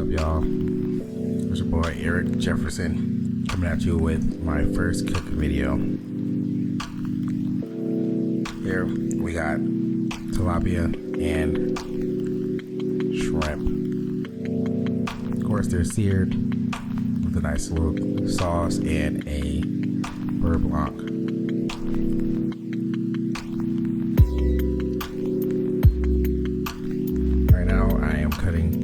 What's up, y'all? It's your boy Eric Jefferson coming at you with my first cooking video. Here we got tilapia and shrimp. Of course, they're seared with a nice little sauce and a beurre blanc. Right now, I am cutting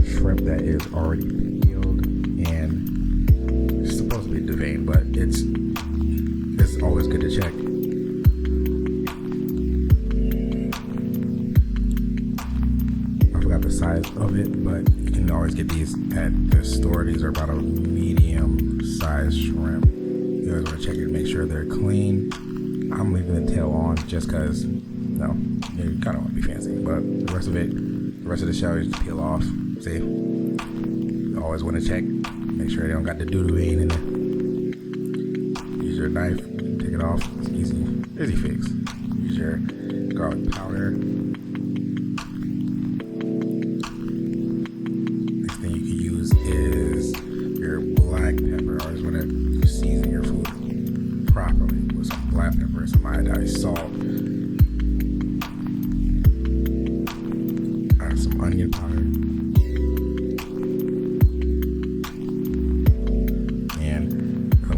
shrimp that is already peeled and it's supposed to be deveined, but it's always good to check. I forgot the size of it, but you can always get these at the store. These are about a medium sized shrimp. You guys want to check it and make sure they're clean. I'm leaving the tail on just because, you kind of want to be fancy, but the rest of the shell you just peel off. See, you always want to check, make sure they don't got the doo-doo vein in there. Use your knife, take it off. It's easy fix. Use your garlic powder. Next thing you can use is your black pepper. Always want to season your food properly with some black pepper, some iodized salt, some onion powder,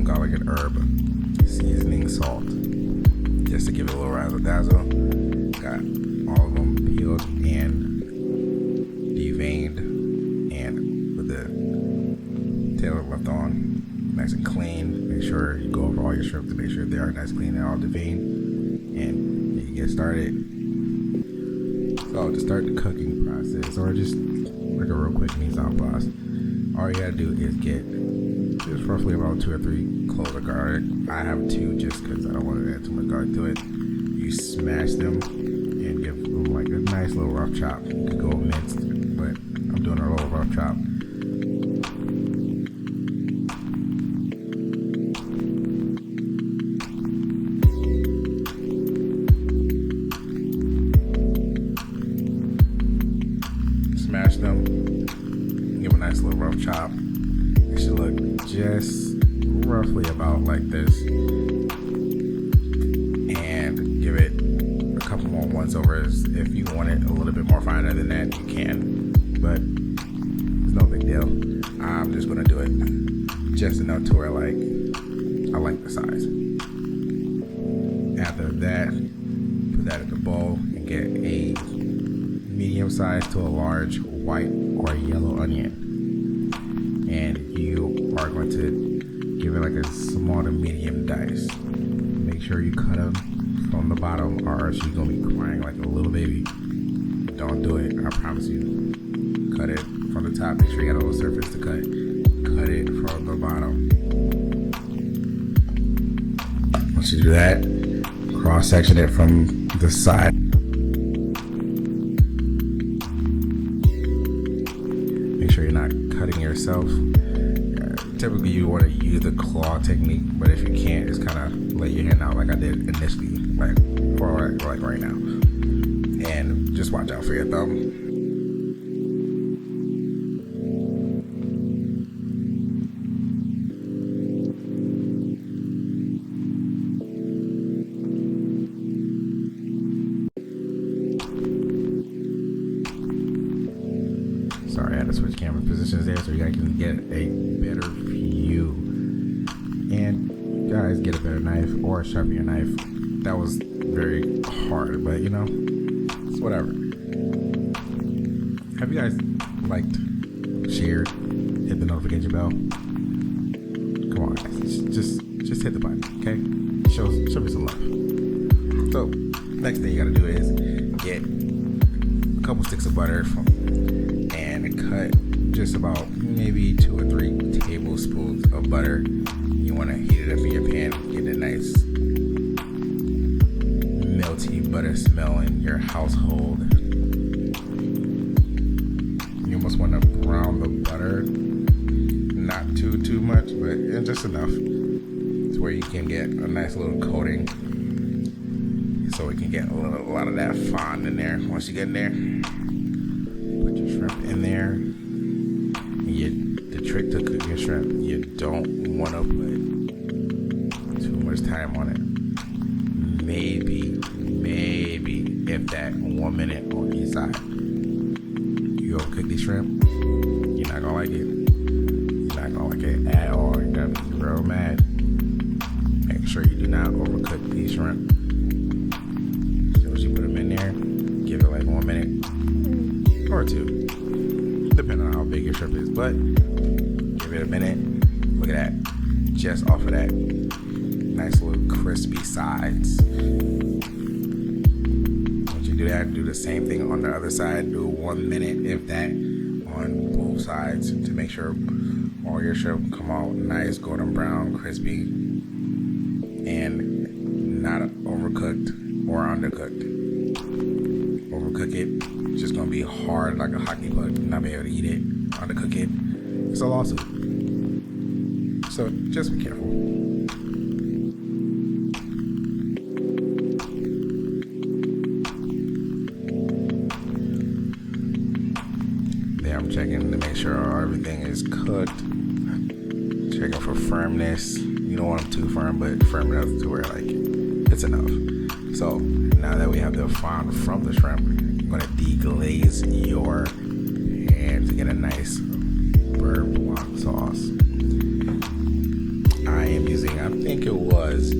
garlic and herb seasoning salt, just to give it a little razzle dazzle. Got all of them peeled and deveined, and with the tail left on, nice and clean. Make sure you go over all your shrimp to make sure they are nice, clean, and all deveined, and you can get started. So to start the cooking process, or just like a real quick mise en place, all you gotta do is get just roughly about 2 or 3 cloves of garlic. I have 2 just because I don't want to add too much garlic to it. You smash them and give them like a nice little rough chop. You could go minced, but I'm doing a little rough chop. Smash them, give a nice little rough chop. It should look just roughly about like this, and give it a couple more once overs. If you want it a little bit more finer than that, you can, but it's no big deal. I'm just gonna do it just enough to where I like the size. After that, put that in the bowl and get a medium size to a large white or yellow onion. And you are going to give it like a small to medium dice. Make sure you cut them from the bottom, or else you're going to be crying like a little baby. Don't do it, I promise you. Cut it from the top. Make sure you got a little surface to cut. Cut it from the bottom. Once you do that, cross section it from the side. Make sure you're not cutting yourself. Typically you want to use the claw technique, but if you can't, just kind of lay your hand out like I did initially, like right now, and just watch out for your thumb. Sorry, I had to switch camera positions there so you guys can get a better view. And you guys get a better knife or sharpen your knife. That was very hard, but it's whatever. Have you guys liked, shared, hit the notification bell? Come on, guys, just hit the button, okay? Show me some love. So next thing you gotta do is get a couple sticks of butter and cut just about maybe 2 or 3 tablespoons of butter. You want to heat it up in your pan, get a nice melty butter smell in your household. You almost want to brown the butter, not too much, but just enough to where you can get a nice little coating, so we can get a lot of that fond in there. Once you get in there, put your shrimp in there. The trick to cooking your shrimp, you don't want to put too much time on it. Maybe, if that 1 minute on each side. You overcook the shrimp, you're not gonna like it. You're not gonna like it at all. You're gonna be real mad. Make sure you do not overcook these shrimp. So once you put them in there, give it like 1 minute or 2, depending on how big your shrimp is. But give it a minute. Look at that. Just off of that, nice little crispy sides. Once you do that, do the same thing on the other side. Do 1 minute, if that, on both sides to make sure all your shrimp come out nice, golden brown, crispy, and not overcooked or undercooked. Overcook it, it's just gonna be hard like a hockey puck. Not be able to eat it. Undercook it, it's a lawsuit. So just be careful. Then I'm checking to make sure everything is cooked. Checking for firmness. You don't want them too firm, but firm enough to where like it's enough. So now that we have the fond from the shrimp, I'm gonna deglaze your pan to get a nice beurre blanc sauce. I am using, I think it was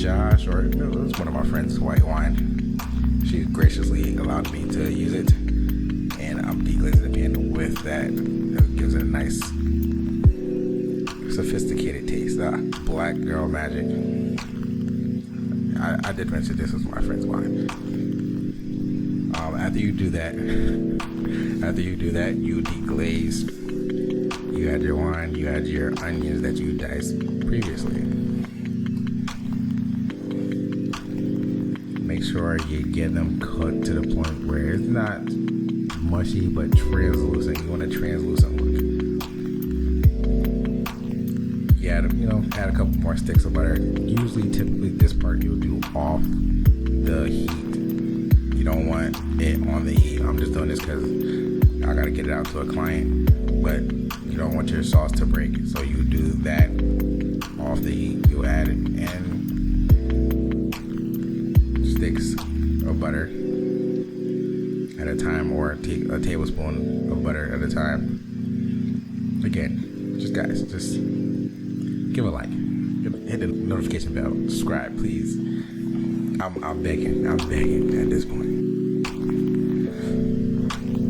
Josh, or it was one of my friends' white wine. She graciously allowed me to use it, and I'm deglazing the pan with that. It gives it a nice, sophisticated taste. Black girl magic. I did mention this was my friend's wine. After you do that, you deglaze. You add your wine, you add your onions that you diced previously. Make sure you get them cooked to the point where it's not mushy but translucent. You want a translucent look. You add, add a couple more sticks of butter. Typically this part you'll do off the heat. You don't want it on the heat. I'm just doing this because I gotta get it out to a client, but you don't want your sauce to break. So you do that off the heat. You add it and sticks of butter at a time, or a tablespoon of butter at a time. Again, just guys, just give a like, hit the notification bell, subscribe, please. I'm begging at this point.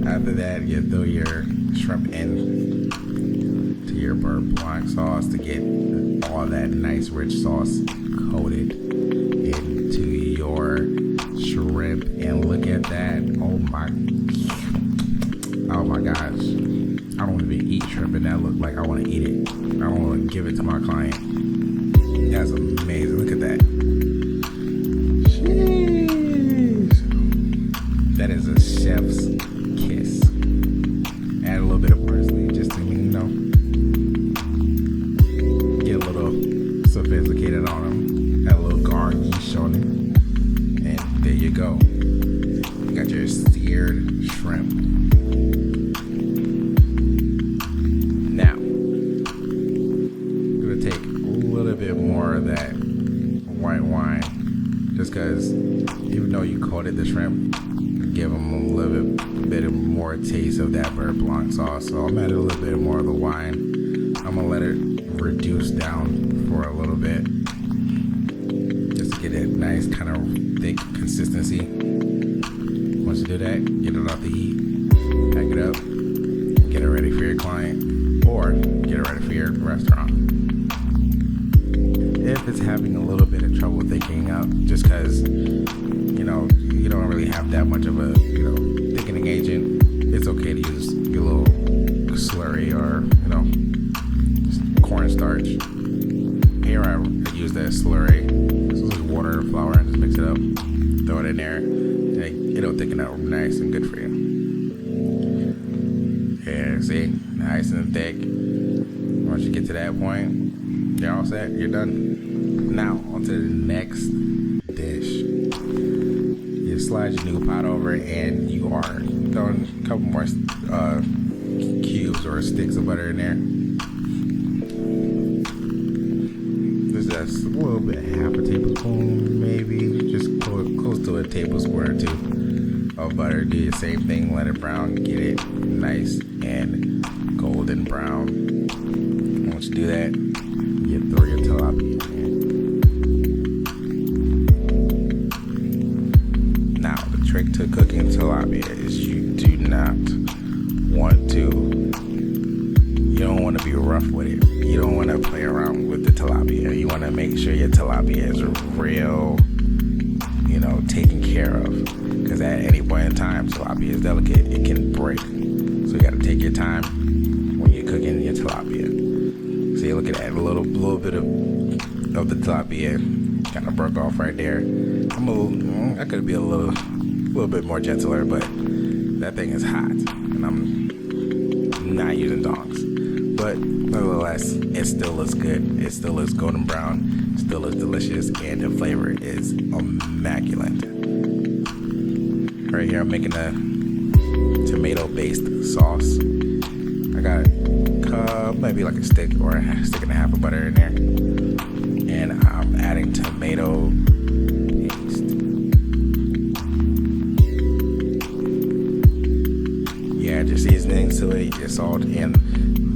After that, you throw your shrimp in to your beurre blanc sauce to get all that nice rich sauce coated into your shrimp. And look at that. Oh my gosh. I don't even eat shrimp and that look like I want to eat it. I don't want to give it to my client. That's amazing. Look at that. Jeez. That is a chef's kiss. Add a little bit of parsley just to, get a little sophisticated on them. Add a little garnish on it. And there you go. You got your seared shrimp. Now, I'm going to take a little bit more of that white wine, just because even though you coated the shrimp, give them a little bit more taste of that beurre blanc sauce. So I'm adding a little bit more of the wine. I'm going to let it reduce down for a little bit, just to get a nice kind of thick consistency. Once you do that, get it off the heat, pack it up, get it ready for your client, or get it ready for your restaurant. If it's having a little bit of trouble thinking up, just because you don't really have that much of a thickening agent, it's okay to use your little slurry or just cornstarch. Here I use that slurry. This is just water and flour and just mix it up, throw it in there, and it'll thicken up nice and good for you. Yeah, see, nice and thick. Once you get to that point, you're all set, you're done. Now, on to the next dish. You You slide your new pot over, and you are throwing a couple more cubes or sticks of butter in there. This is just a little bit, half a tablespoon, maybe, just close to a tablespoon or two of butter. Do the same thing, let it brown, get it nice and golden brown. Once you do that, you throw your tilapia in there. Now, the trick to cooking tilapia is you do not want to, you don't want to be rough with it. You don't want to play around with the tilapia. You want to make sure your tilapia is real, taken care of. Because at any point in time, tilapia is delicate. It can break. So you got to take your time when you're cooking your tilapia. So you're looking at a little bit of the tilapia kind of broke off right there. I could be a little bit more gentler, but that thing is hot, and I'm not using tongs. But nevertheless, it still looks good. It still looks golden brown. Still looks delicious, and the flavor is immaculate. Right here, I'm making a tomato-based sauce. I got maybe like a stick or a stick and a half of butter in there, and I'm adding tomato paste. You add your seasonings to it, your salt, and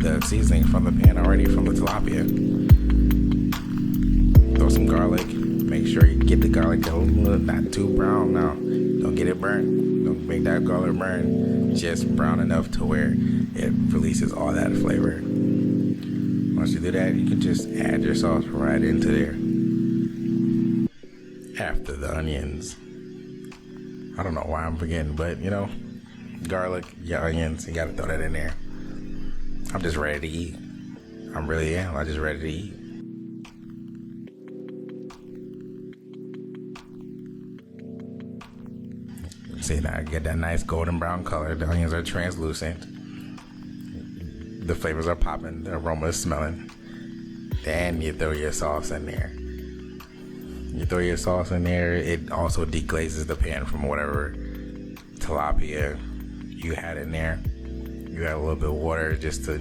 the seasoning from the pan already from the tilapia. Throw some garlic. Make sure you get the garlic not too brown. Now, don't get it burned. Don't make that garlic burn. Just brown enough to where it releases all that flavor. Once you do that, you can just add your sauce right into there. After the onions. I don't know why I'm forgetting, but garlic, your onions, you gotta throw that in there. I'm just ready to eat. I really am. I'm just ready to eat. See, now I get that nice golden brown color. The onions are translucent. The flavors are popping. The aroma is smelling. Then you throw your sauce in there. You throw your sauce in there. It also deglazes the pan from whatever tilapia you had in there. You add a little bit of water just to,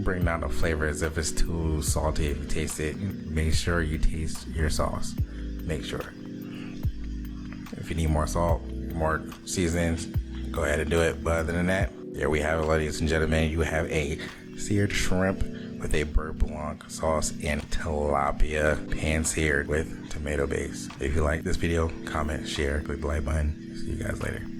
bring down the flavor. As if it's too salty, if you taste it, make sure you taste your sauce. Make sure. If you need more salt, more seasonings, go ahead and do it. But other than that, there we have it, ladies and gentlemen. You have a seared shrimp with a beurre blanc sauce and tilapia pan seared with tomato base. If you like this video, comment, share, click the like button. See you guys later.